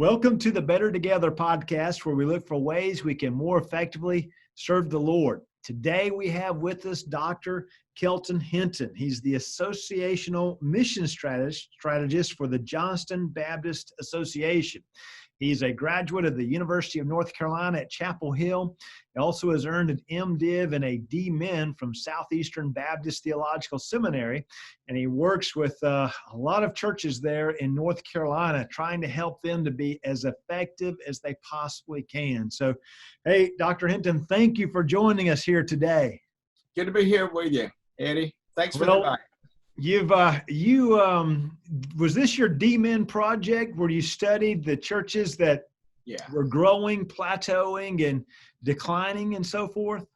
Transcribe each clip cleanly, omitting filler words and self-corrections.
Welcome to the Better Together podcast, where we look for ways we can more effectively serve the Lord. Today we have with us Dr. Kelton Hinton. He's the Associational Mission Strategist for the Johnston Baptist Association. He's a graduate of the University of North Carolina at Chapel Hill. He also has earned an MDiv and a DMin from Southeastern Baptist Theological Seminary, and he works with a lot of churches there in North Carolina, trying to help them to be as effective as they possibly can. So, hey, Dr. Hinton, thank you for joining us here today. Good to be here with you, Eddie. Thanks for the invite. Was this your DMin project where you studied the churches that were growing, plateauing, and declining and so forth?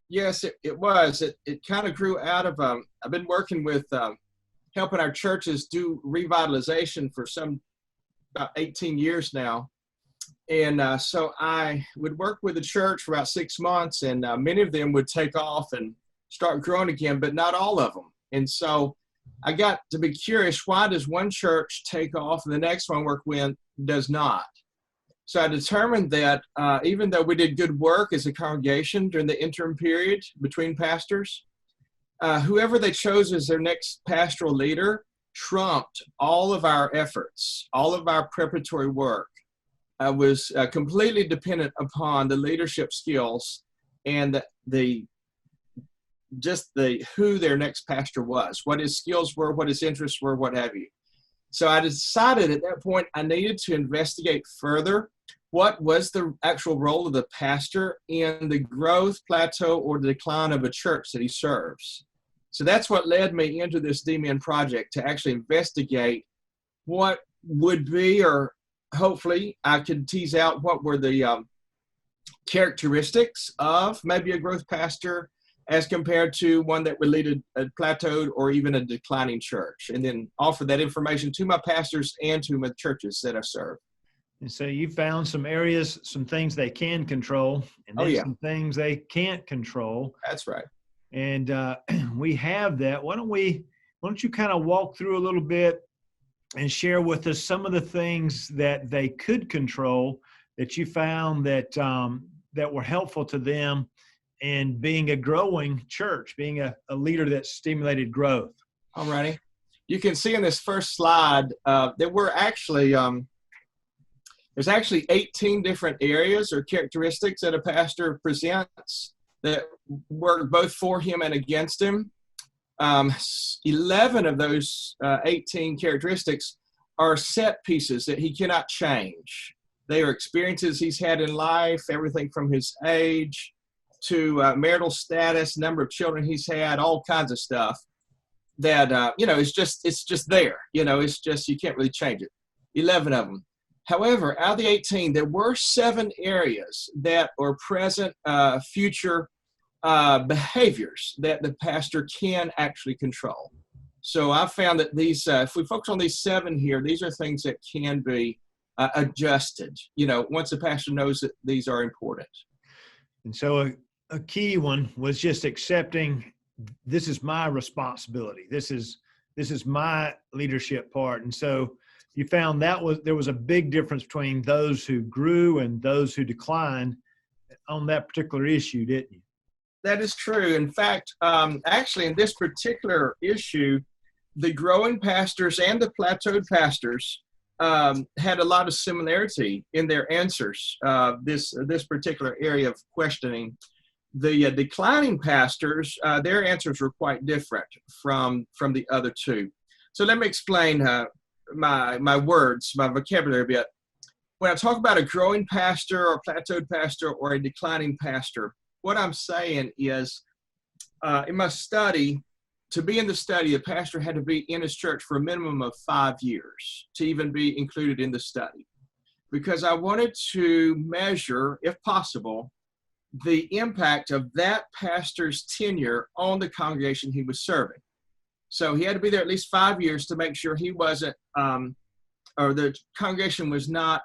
Yes, it was. It kind of grew out of, I've been working with helping our churches do revitalization for about 18 years now. And so I would work with the church for about 6 months, and many of them would take off and start growing again, but not all of them. And so I got to be curious, why does one church take off and the next one I work with does not? So I determined that even though we did good work as a congregation during the interim period between pastors, whoever they chose as their next pastoral leader trumped all of our efforts, all of our preparatory work. Was completely dependent upon the leadership skills and who their next pastor was, what his skills were, what his interests were, what have you. So I decided at that point I needed to investigate further what was the actual role of the pastor in the growth, plateau, or the decline of a church that he serves. So that's what led me into this DMin project, to actually investigate what would be, or hopefully I could tease out what were the characteristics of maybe a growth pastor as compared to one that would lead a plateaued or even a declining church, and then offer that information to my pastors and to my churches that I serve. And so you found some areas, some things they can control, and then some things they can't control. That's right. And we have that. Why don't you kind of walk through a little bit and share with us some of the things that they could control that you found that that were helpful to them in being a growing church, being a leader that stimulated growth. All righty. You can see in this first slide that we're actually, there's actually 18 different areas or characteristics that a pastor presents that work both for him and against him. 11 of those 18 characteristics are set pieces that he cannot change. They are experiences he's had in life, everything from his age to marital status, number of children he's had, all kinds of stuff that, it's just there. It's just, you can't really change it. 11 of them. However, out of the 18, there were 7 areas that are present future behaviors that the pastor can actually control. So I found that these, if we focus on these 7 here, these are things that can be adjusted, once the pastor knows that these are important. And so a key one was just accepting, this is my responsibility. This is my leadership part. And so you found there was a big difference between those who grew and those who declined on that particular issue, didn't you? That is true. In fact, actually, in this particular issue, the growing pastors and the plateaued pastors had a lot of similarity in their answers. This particular area of questioning, the declining pastors, their answers were quite different from the other two. So let me explain my words, my vocabulary a bit. When I talk about a growing pastor or plateaued pastor or a declining pastor, what I'm saying is, in my study, to be in the study, a pastor had to be in his church for a minimum of 5 years to even be included in the study, because I wanted to measure, if possible, the impact of that pastor's tenure on the congregation he was serving. So he had to be there at least 5 years to make sure he wasn't, or the congregation was not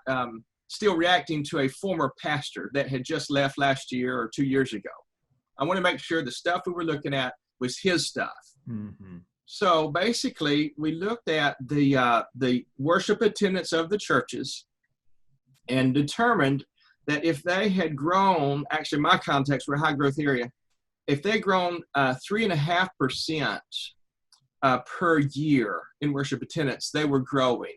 still reacting to a former pastor that had just left last year or 2 years ago. I want to make sure the stuff we were looking at was his stuff. Mm-hmm. So basically, we looked at the worship attendance of the churches, and determined that if they had grown, actually my context, we're a high growth area, if they'd grown 3.5% per year in worship attendance, they were growing.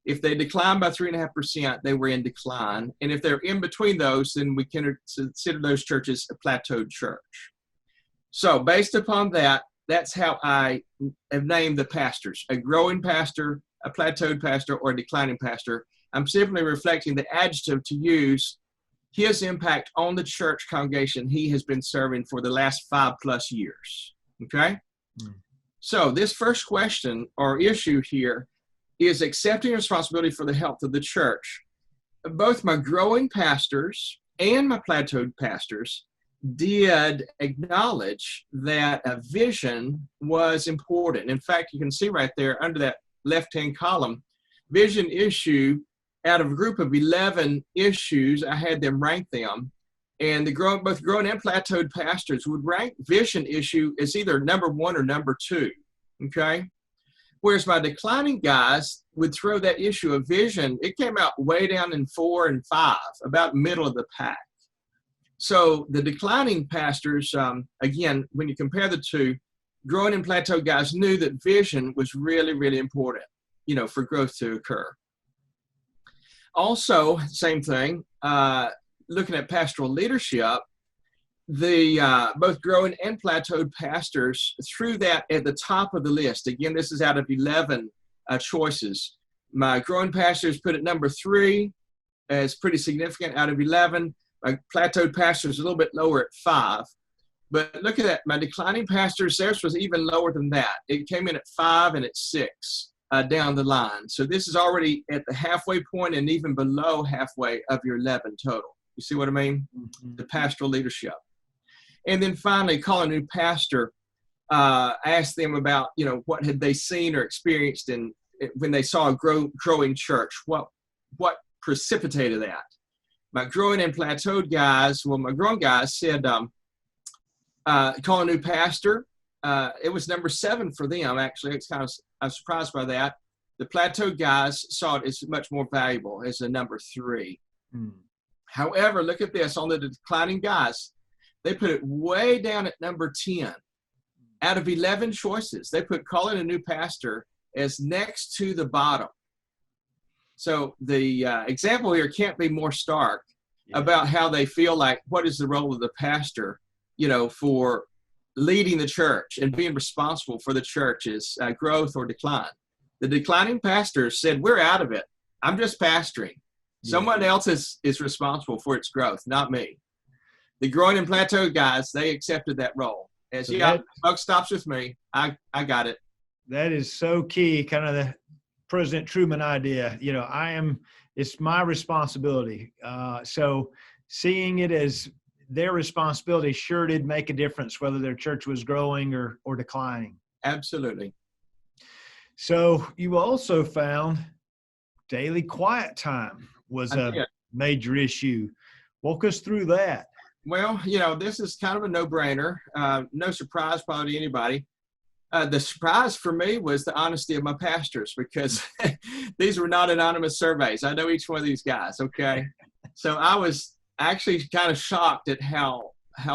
If they declined by 3.5%, they were in decline. And if they're in between those, then we can consider those churches a plateaued church. So based upon that, that's how I have named the pastors: a growing pastor, a plateaued pastor, or a declining pastor. I'm simply reflecting the adjective to use, his impact on the church congregation he has been serving for the last 5+ years. Okay? So this first question or issue here is accepting responsibility for the health of the church. Both my growing pastors and my plateaued pastors did acknowledge that a vision was important. In fact, you can see right there under that left-hand column, vision issue. Out of a group of 11 issues, I had them rank them, and both growing and plateaued pastors would rank vision issue as either number 1 or number 2, okay? Whereas my declining guys would throw that issue of vision, it came out way down in 4 and 5, about middle of the pack. So the declining pastors, again, when you compare the two, growing and plateaued guys knew that vision was really, really important, for growth to occur. Also, same thing, looking at pastoral leadership, both growing and plateaued pastors threw that at the top of the list. Again, this is out of 11 choices. My growing pastors put it number 3 as pretty significant out of 11. My plateaued pastors a little bit lower at 5. But look at that. My declining pastors, theirs was even lower than that. It came in at 5 and at 6. Down the line. So this is already at the halfway point and even below halfway of your 11 total. You see what I mean? Mm-hmm. The pastoral leadership. And then finally, call a new pastor, ask them about, what had they seen or experienced when they saw a growing church. What precipitated that? My growing and plateaued guys, my growing guys said, call a new pastor. It was number 7 for them, actually. I'm surprised by that. The plateau guys saw it as much more valuable as a number 3. However, look at this. On the declining guys, they put it way down at number 10. Out of 11 choices, they put calling a new pastor as next to the bottom. So the example here can't be more stark about how they feel like, what is the role of the pastor, for leading the church and being responsible for the church's growth or decline. The declining pastors said, we're out of it. I'm just pastoring. Someone else is responsible for its growth, not me. The growing and plateau guys, they accepted that role. As buck stops with me, I got it. That is so key, kind of the President Truman idea. It's my responsibility. So seeing it as their responsibility sure did make a difference whether their church was growing or declining. Absolutely. So you also found daily quiet time was a major issue. Walk us through that. Well, this is kind of a no-brainer. No surprise probably to anybody. The surprise for me was the honesty of my pastors, because these were not anonymous surveys. I know each one of these guys, okay? So I was actually kind of shocked at how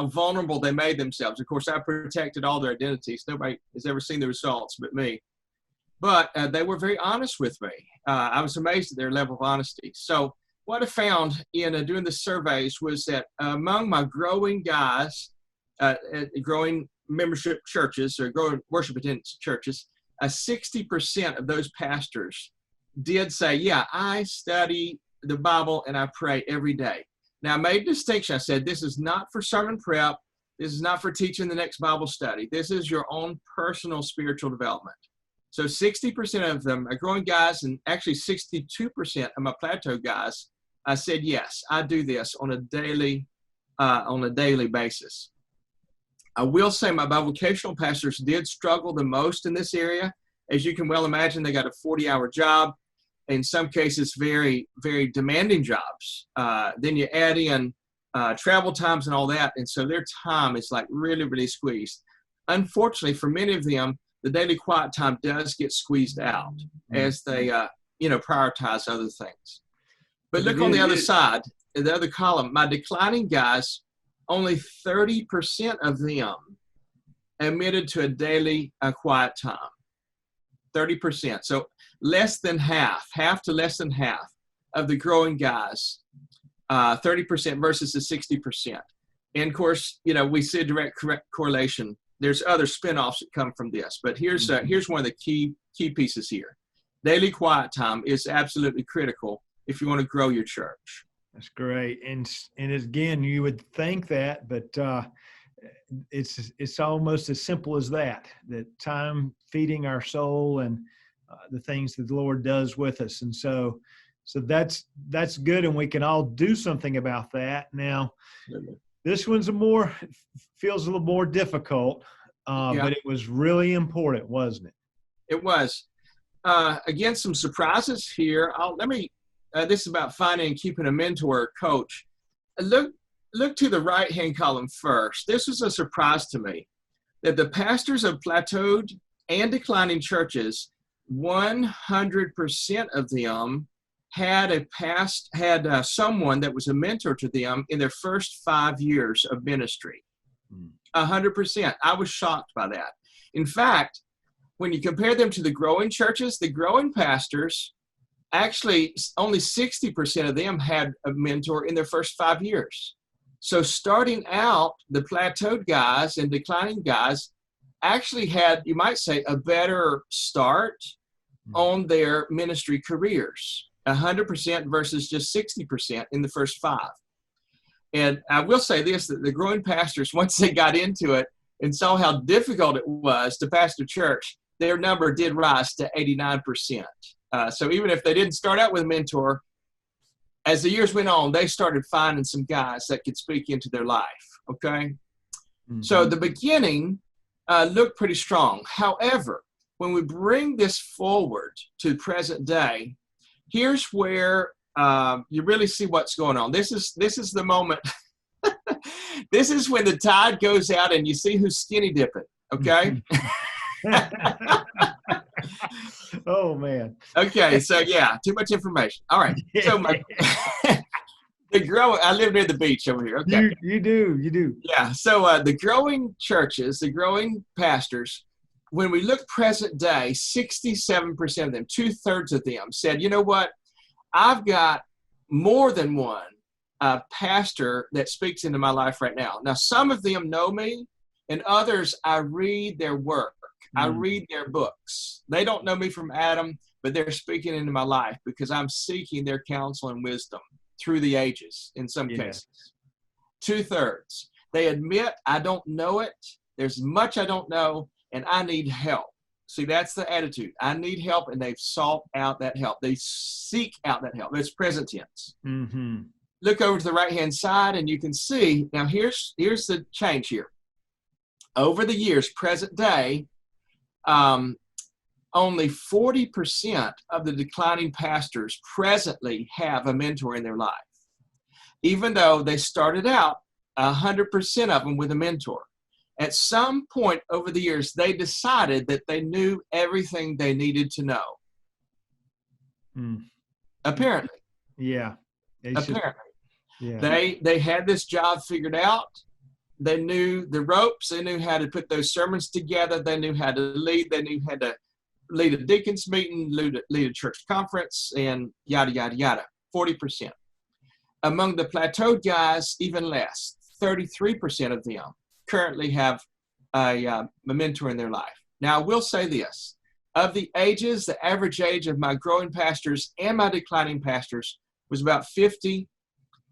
vulnerable they made themselves. Of course, I protected all their identities. Nobody has ever seen the results but me. But they were very honest with me. I was amazed at their level of honesty. So what I found in doing the surveys was that among my growing guys, growing membership churches or growing worship attendance churches, 60% of those pastors did say, I study the Bible and I pray every day. Now, I made a distinction. I said, this is not for sermon prep. This is not for teaching the next Bible study. This is your own personal spiritual development. So 60% of them are growing guys, and actually 62% of my plateau guys, I said, yes, I do this on a daily basis. I will say my bivocational pastors did struggle the most in this area. As you can well imagine, they got a 40-hour job. In some cases, very, very demanding jobs. Then you add in travel times and all that, and so their time is like really, really squeezed. Unfortunately, for many of them, the daily quiet time does get squeezed out as they, prioritize other things. But look on the other side, in the other column, my declining guys, only 30% of them admitted to a daily quiet time. 30%. So less than half to less than half of the growing guys, 30% versus the 60%. And of course, we see a direct correlation. There's other spinoffs that come from this, but here's one of the key pieces here. Daily quiet time is absolutely critical if you want to grow your church. That's great. And again, you would think that, but it's almost as simple as that time feeding our soul and the things that the Lord does with us. And so that's good. And we can all do something about that. Now, this one's feels a little more difficult, but it was really important, wasn't it? It was. Again, some surprises here. This is about finding and keeping a mentor or coach. Look to the right-hand column first. This was a surprise to me that the pastors of plateaued and declining churches, 100% of them had someone that was a mentor to them in their first 5 years of ministry. 100%. I was shocked by that. In fact, when you compare them to the growing churches, the growing pastors, actually only 60% of them had a mentor in their first 5 years. So starting out, the plateaued guys and declining guys actually had, you might say, a better start on their ministry careers, 100% versus just 60% in the first 5. And I will say this, that the growing pastors, once they got into it and saw how difficult it was to pastor church, their number did rise to 89%. So even if they didn't start out with a mentor, as the years went on, they started finding some guys that could speak into their life, okay? Mm-hmm. So the beginning looked pretty strong. However, when we bring this forward to present day, here's where you really see what's going on. This is the moment. This is when the tide goes out and you see who's skinny dipping, okay? Oh, man. Okay, so yeah, too much information. All right. So I live near the beach over here. Okay. You do. Yeah, so the growing churches, the growing pastors, when we look present day, 67% of them, 2/3 of them said, you know what, I've got more than one pastor that speaks into my life right now. Now, some of them know me, and others, I read their work. I read their books. They don't know me from Adam, but they're speaking into my life because I'm seeking their counsel and wisdom through the ages in some cases. 2/3. They admit, I don't know it. There's much I don't know, and I need help. See, that's the attitude. I need help, and they've sought out that help. They seek out that help. It's present tense. Mm-hmm. Look over to the right-hand side, and you can see, now here's the change here. Over the years, present day, only 40% of the declining pastors presently have a mentor in their life, even though they started out 100% of them with a mentor. At some point over the years, they decided that they knew everything they needed to know. Apparently. Yeah. Apparently. They had this job figured out. They knew the ropes. They knew how to put those sermons together. They knew how to lead. They knew how to lead a deacon's meeting, lead a church conference, and yada, yada, yada. 40%. Among the plateaued guys, even less. 33% of them currently have a mentor in their life. Now, I will say this. Of the ages, the average age of my growing pastors and my declining pastors was about 50,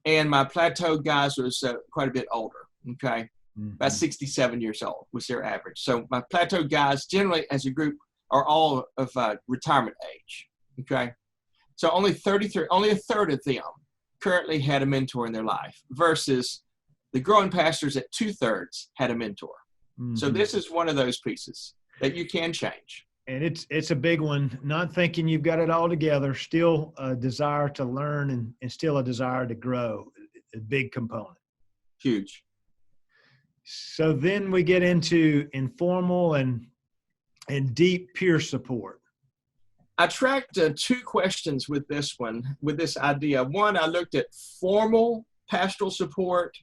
and my plateaued guys was quite a bit older. Okay, about 67 years old was their average. So my plateau guys generally as a group are all of retirement age. Okay, so only a third of them currently had a mentor in their life versus the growing pastors at 2/3 had a mentor. Mm-hmm. So this is one of those pieces that you can change. And it's a big one, not thinking you've got it all together, still a desire to learn and still a desire to grow, a big component. Huge. So then we get into informal and deep peer support. I tracked two questions with this idea. One, I looked at formal pastoral support,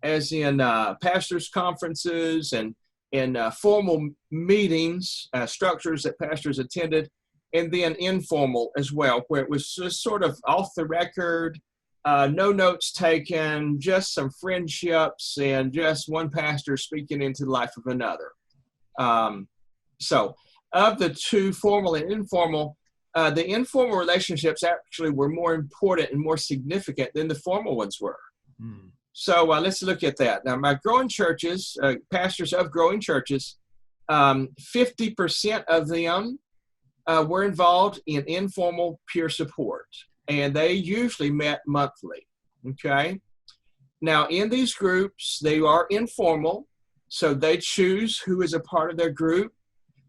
as in pastors' conferences and in formal meetings, structures that pastors attended, and then informal as well, where it was just sort of off the record, no notes taken, just some friendships, and just one pastor speaking into the life of another. So of the two, formal and informal, the informal relationships actually were more important and more significant than the formal ones were. Mm. So let's look at that. Now, my growing churches, pastors of growing churches, 50% of them were involved in informal peer support, and they usually met monthly, okay? Now, in these groups, they are informal, so they choose who is a part of their group.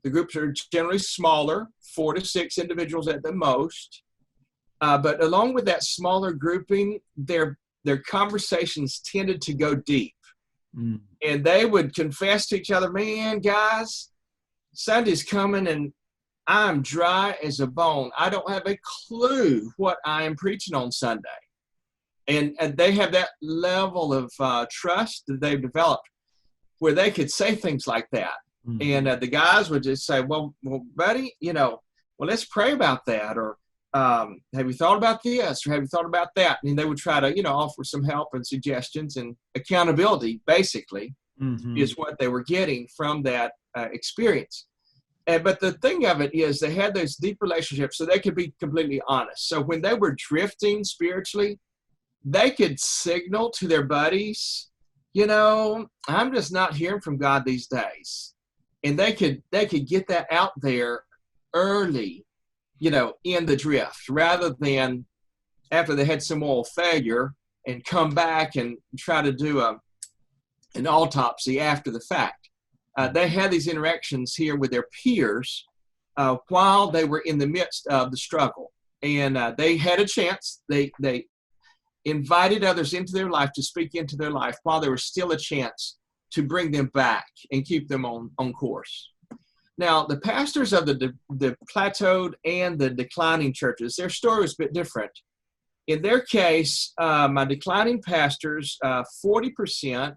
The groups are generally smaller, 4 to 6 individuals at the most. But along with that smaller grouping, their conversations tended to go deep. Mm. And they would confess to each other, man, guys, Sunday's coming and I'm dry as a bone. I don't have a clue what I am preaching on Sunday. And they have that level of trust that they've developed where they could say things like that. Mm-hmm. And the guys would just say, well, buddy, let's pray about that. Or have you thought about this? Or have you thought about that? And they would try to, offer some help and suggestions, and accountability, basically, mm-hmm. is what they were getting from that experience. But the thing of it is they had those deep relationships so they could be completely honest. So when they were drifting spiritually, they could signal to their buddies, I'm just not hearing from God these days. And they could get that out there early, in the drift, rather than after they had some moral failure and come back and try to do an autopsy after the fact. They had these interactions here with their peers while they were in the midst of the struggle. And they had a chance. They invited others into their life to speak into their life while there was still a chance to bring them back and keep them on course. Now, the pastors of the plateaued and the declining churches, their story was a bit different. In their case, my declining pastors, 40%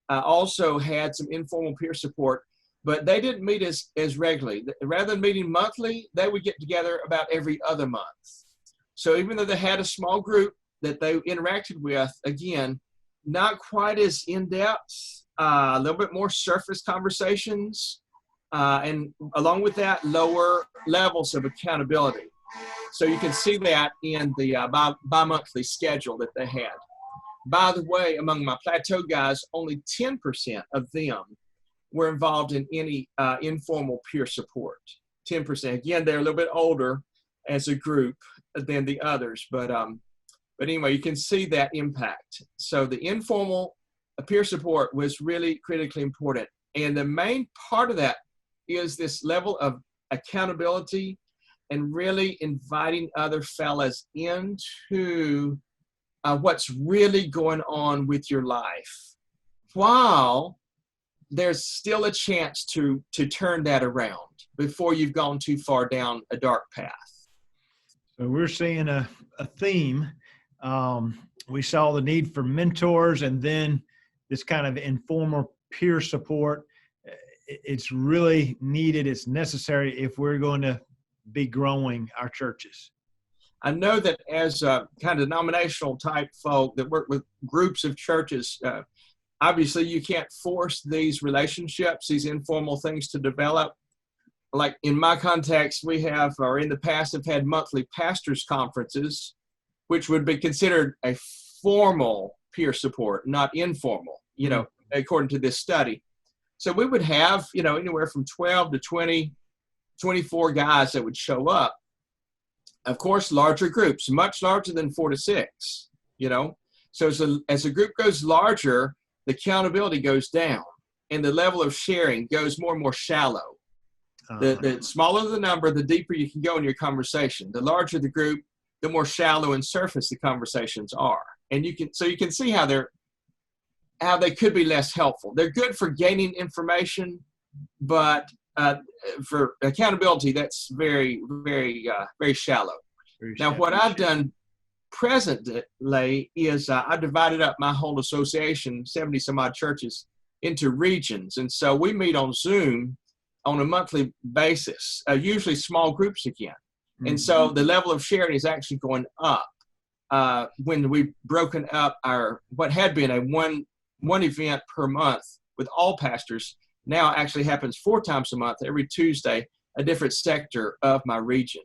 also had some informal peer support, but they didn't meet as regularly. Rather than meeting monthly, they would get together about every other month. So even though they had a small group that they interacted with, again, not quite as in-depth, a little bit more surface conversations, and along with that, lower levels of accountability. So you can see that in the bi-monthly schedule that they had. By the way, among my plateau guys, only 10% of them were involved in any informal peer support. 10%. Again, they're a little bit older as a group than the others, but anyway, you can see that impact. So the informal peer support was really critically important. And the main part of that is this level of accountability and really inviting other fellas into what's really going on with your life, while there's still a chance to turn that around before you've gone too far down a dark path. So we're seeing a theme. We saw the need for mentors, and then this kind of informal peer support. It's really needed. It's necessary if we're going to be growing our churches. I know that as kind of denominational type folk that work with groups of churches, obviously you can't force these relationships, these informal things to develop. Like in my context, we have, or in the past, have had monthly pastors' conferences, which would be considered a formal peer support, not informal, according to this study. So we would have, anywhere from 12 to 20, 24 guys that would show up. Of course, larger groups, much larger than 4 to 6, So as a group goes larger, the accountability goes down and the level of sharing goes more and more shallow. The smaller the number, the deeper you can go in your conversation. The larger the group, the more shallow and surface the conversations are. And you can see how they could be less helpful. They're good for gaining information, but for accountability, that's very, very, very shallow. Now, what I've done presently is I divided up my whole association, 70 some odd churches, into regions. And so we meet on Zoom on a monthly basis, usually small groups again. And so the level of sharing is actually going up. When we've broken up our, what had been a one event per month with all pastors, now actually happens 4 times a month, every Tuesday, a different sector of my region.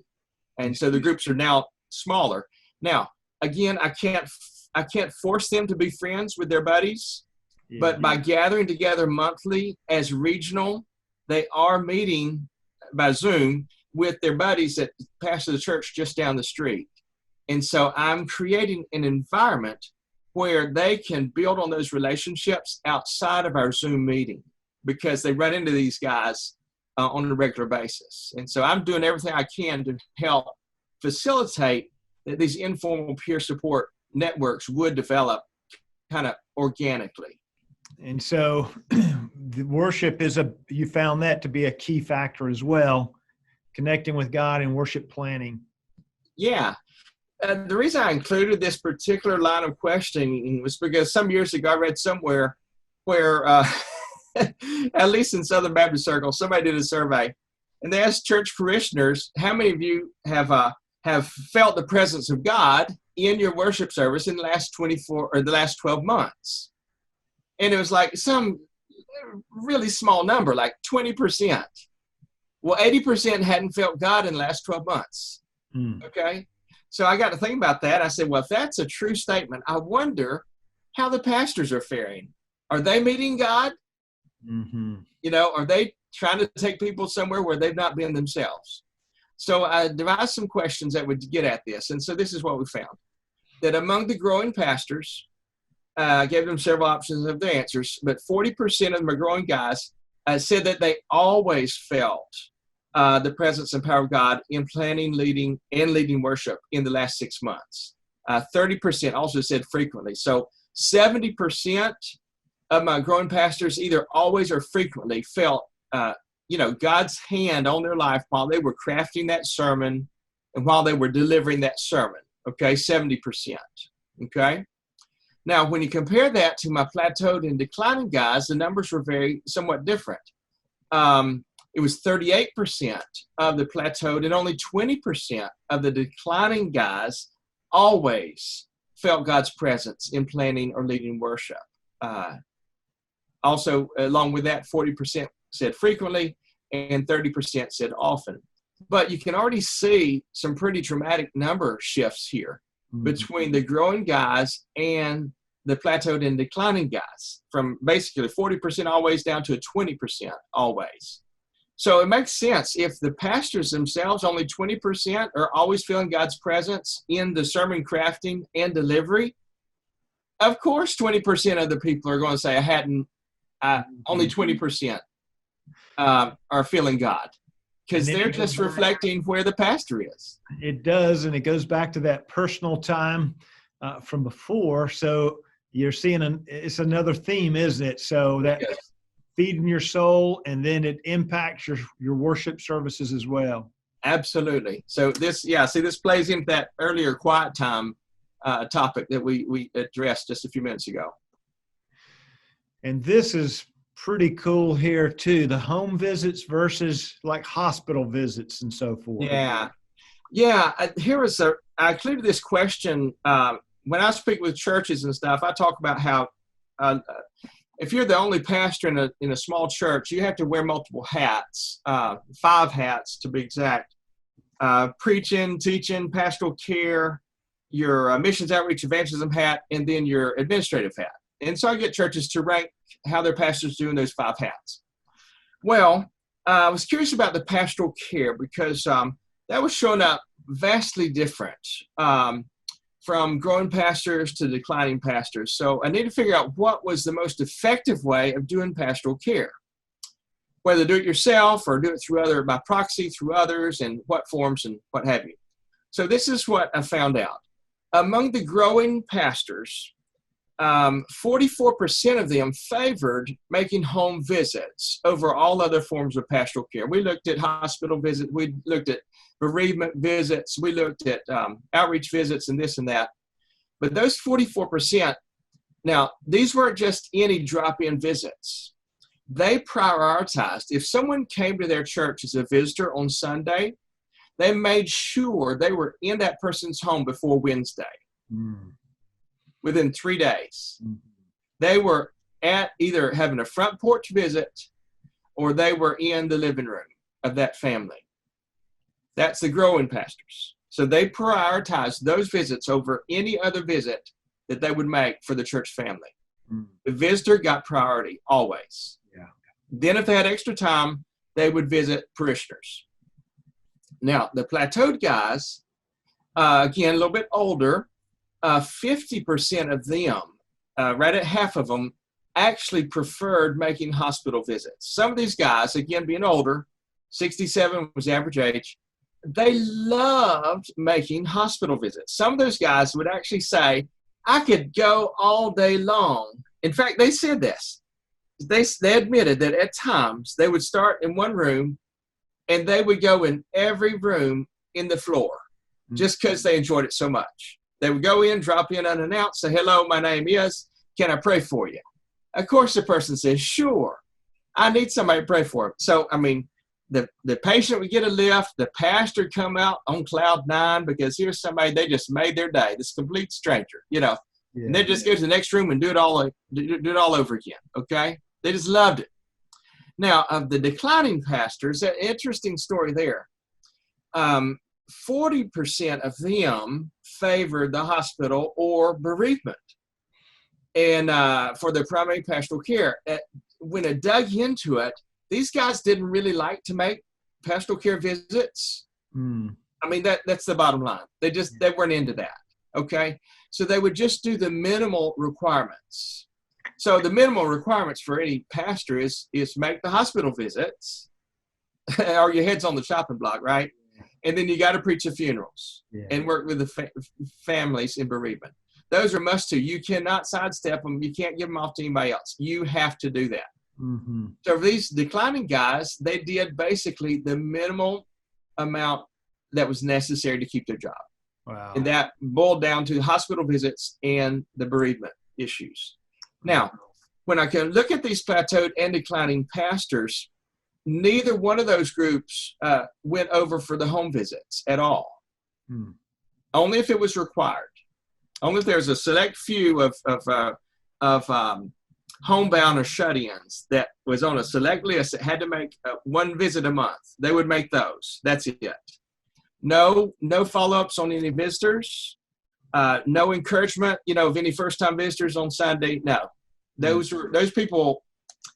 And so the groups are now smaller. Now, again, I can't force them to be friends with their buddies, but by gathering together monthly as regional, they are meeting by Zoom with their buddies that pastor the church just down the street. And so I'm creating an environment where they can build on those relationships outside of our Zoom meeting, because they run into these guys on a regular basis. And so I'm doing everything I can to help facilitate that these informal peer support networks would develop kind of organically. And so the worship you found that to be a key factor as well, connecting with God and worship planning. Yeah. The reason I included this particular line of questioning was because some years ago I read somewhere where, at least in Southern Baptist circles, somebody did a survey, and they asked church parishioners, how many of you have felt the presence of God in your worship service in the last 12 months? And it was like some really small number, like 20%. Well, 80% hadn't felt God in the last 12 months. Okay. So I got to think about that. I said, well, if that's a true statement, I wonder how the pastors are faring. Are they meeting God? You know, are they trying to take people somewhere where they've not been themselves? So I devised some questions that would get at this. And so this is what we found. That among the growing pastors, I gave them several options of the answers, but 40% of them are growing guys said that they always felt the presence and power of God in planning, leading worship in the last 6 months. 30% also said frequently. So 70% of my growing pastors either always or frequently felt, God's hand on their life while they were crafting that sermon and while they were delivering that sermon. Okay, 70%. Okay. Now, when you compare that to my plateaued and declining guys, the numbers were somewhat different. It was 38% of the plateaued and only 20% of the declining guys always felt God's presence in planning or leading worship. Also, along with that, 40% said frequently and 30% said often. But you can already see some pretty dramatic number shifts here between the growing guys and the plateaued and declining guys, from basically 40% always down to 20% always. So it makes sense if the pastors themselves, only 20%, are always feeling God's presence in the sermon crafting and delivery. Of course, 20% of the people are going to say, only 20% are feeling God, because they're just reflecting where the pastor is. It does, and it goes back to that personal time from before. So you're seeing it's another theme, isn't it? So that feeding your soul, and then it impacts your worship services as well. Absolutely. So this plays into that earlier quiet time topic that we addressed just a few minutes ago. And this is pretty cool here too, the home visits versus like hospital visits and so forth. Yeah. I included this question when I speak with churches and stuff. I talk about how if you're the only pastor in a small church, you have to wear multiple hats, 5 hats to be exact: preaching, teaching, pastoral care, your missions outreach evangelism hat, and then your administrative hat. And so I get churches to rank how their pastors do in those 5 hats. Well, I was curious about the pastoral care because that was showing up vastly different from growing pastors to declining pastors. So I need to figure out what was the most effective way of doing pastoral care, whether do it yourself or do it by proxy through others, and what forms and what have you. So this is what I found out. Among the growing pastors, 44% of them favored making home visits over all other forms of pastoral care. We looked at hospital visits, we looked at bereavement visits, we looked at outreach visits and this and that. But those 44%, now, these weren't just any drop-in visits. They prioritized. If someone came to their church as a visitor on Sunday, they made sure they were in that person's home before Wednesday. Within 3 days. They were at either having a front porch visit or they were in the living room of that family. That's the growing pastors. So they prioritized those visits over any other visit that they would make for the church family. The visitor got priority always. Yeah. Then if they had extra time, they would visit parishioners. Now, the Plateau guys, again, a little bit older, 50% of them, right at half of them, actually preferred making hospital visits. Some of these guys, again, being older, 67 was the average age, they loved making hospital visits. Some of those guys would actually say, I could go all day long. In fact, they said this. They admitted that at times they would start in one room and they would go in every room in the floor just because they enjoyed it so much. They would go in, drop in unannounced, say, hello, my name is, can I pray for you? Of course, the person says, sure, I need somebody to pray for him. So, I mean, the patient would get a lift, the pastor would come out on cloud 9 because here's somebody, they just made their day, this complete stranger, you know, and they just go to the next room and do it all over again, okay? They just loved it. Now, of the declining pastors, an interesting story there. 40% of them favored the hospital or bereavement and for their primary pastoral care. When I dug into it, these guys didn't really like to make pastoral care visits. I mean, that's the bottom line. They weren't into that, okay? So they would just do the minimal requirements. So the minimal requirements for any pastor is make the hospital visits or your head's on the chopping block, right? And then you got to preach the funerals and work with the families in bereavement. Those are must do. You cannot sidestep them. You can't give them off to anybody else. You have to do that. So for these declining guys, they did basically the minimal amount that was necessary to keep their job. Wow. And that boiled down to hospital visits and the bereavement issues. Now, when I can look at these plateaued and declining pastors, neither one of those groups went over for the home visits at all. Only if it was required. Only if there's a select few of homebound or shut-ins that was on a select list that had to make one visit a month. They would make those. That's it. No follow-ups on any visitors. No encouragement, of any first-time visitors on Sunday. No, those people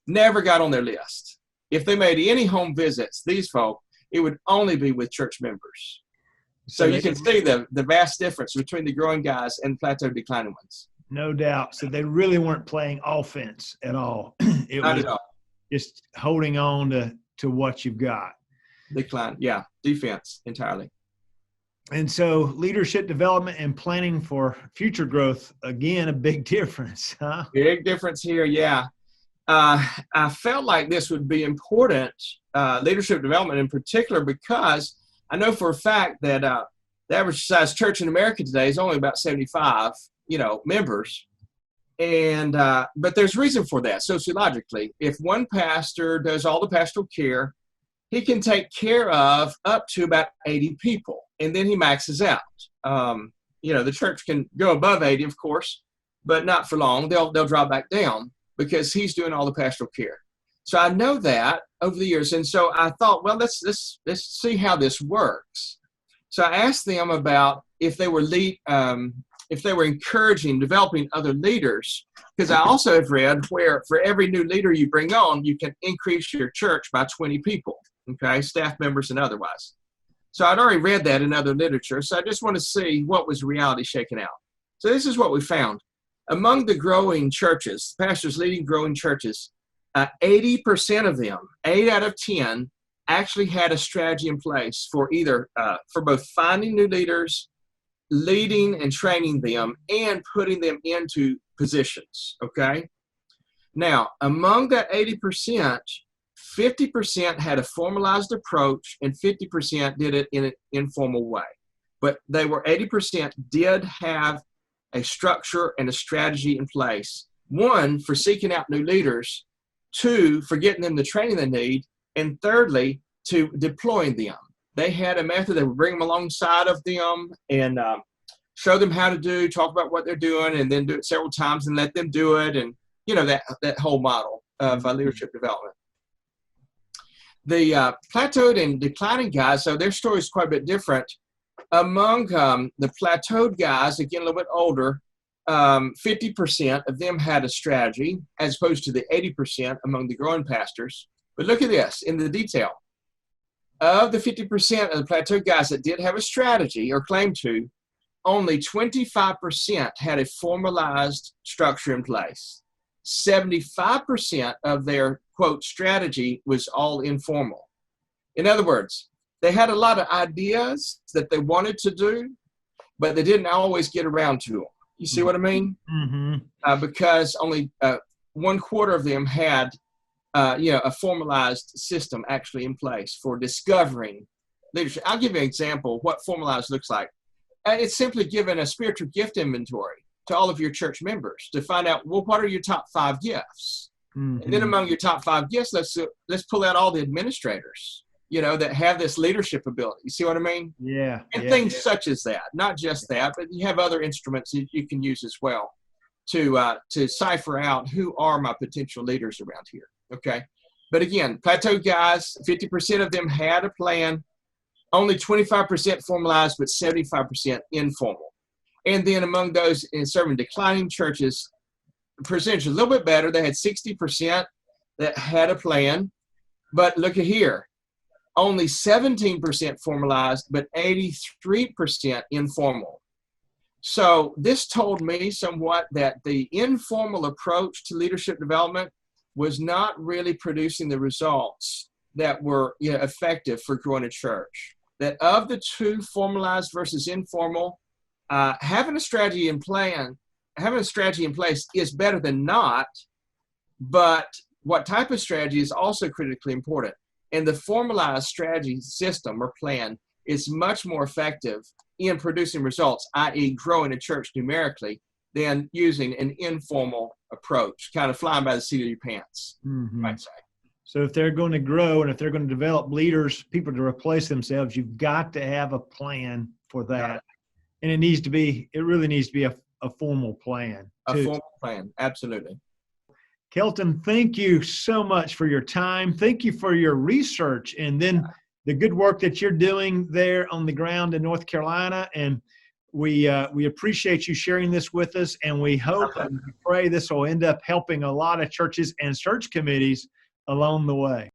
never got on their list. If they made any home visits, these folk, it would only be with church members. So you can see the vast difference between the growing guys and plateau declining ones. No doubt. So they really weren't playing offense at all. It Not was at all. just holding on to what you've got. Decline, yeah, defense entirely. And so leadership development and planning for future growth, again, a big difference, huh? Big difference here, yeah. I felt like this would be important, leadership development in particular, because I know for a fact that the average size church in America today is only about 75, members. And but there's reason for that sociologically. If one pastor does all the pastoral care, he can take care of up to about 80 people, and then he maxes out. The church can go above 80, of course, but not for long. They'll drop back down because he's doing all the pastoral care. So I know that over the years, and so I thought, well, let's see how this works. So I asked them about if they were encouraging, developing other leaders, because I also have read where for every new leader you bring on, you can increase your church by 20 people, okay, staff members and otherwise. So I'd already read that in other literature, so I just want to see what was reality shaken out. So this is what we found. Among the growing churches, pastors leading growing churches, 80% of them, 8 out of 10, actually had a strategy in place for either for both finding new leaders, leading and training them, and putting them into positions, okay? Now, among that 80%, 50% had a formalized approach and 50% did it in an informal way. But they were 80% did have a structure and a strategy in place. One, for seeking out new leaders. Two, for getting them the training they need. And thirdly, to deploying them. They had a method that would bring them alongside of them and show them how to do, talk about what they're doing, and then do it several times and let them do it. And, you know, that whole model of leadership development. The plateaued and declining guys, so their story is quite a bit different. Among the plateaued guys, again, a little bit older, 50% of them had a strategy as opposed to the 80% among the growing pastors. But look at this in the detail. Of the 50% of the plateaued guys that did have a strategy or claimed to, only 25% had a formalized structure in place. 75% of their, quote, strategy was all informal. In other words, they had a lot of ideas that they wanted to do, but they didn't always get around to them. You see what I mean? Mm-hmm. Because only 1/4 of them had, a formalized system actually in place for discovering leadership. I'll give you an example of what formalized looks like. It's simply giving a spiritual gift inventory to all of your church members to find out, well, what are your top 5 gifts? Mm-hmm. And then among your top 5 gifts, let's pull out all the administrators, that have this leadership ability. You see what I mean? Yeah. And things such as that, not just that, but you have other instruments that you can use as well to cipher out who are my potential leaders around here. Okay. But again, plateau guys, 50% of them had a plan, only 25% formalized, but 75% informal. And then among those in serving declining churches, the percentage is a little bit better. They had 60% that had a plan, but look at here. Only 17% formalized, but 83% informal. So this told me somewhat that the informal approach to leadership development was not really producing the results that were effective for growing a church. That of the two, formalized versus informal, having a strategy in place is better than not, but what type of strategy is also critically important. And the formalized strategy system or plan is much more effective in producing results, i.e. growing a church numerically, than using an informal approach, kind of flying by the seat of your pants, mm-hmm. I'd say. So if they're going to grow and if they're going to develop leaders, people to replace themselves, you've got to have a plan for that. And it really needs to be a formal plan. A formal plan, absolutely. Kelton, thank you so much for your time. Thank you for your research and then the good work that you're doing there on the ground in North Carolina. And we appreciate you sharing this with us. And we hope and we pray this will end up helping a lot of churches and search committees along the way.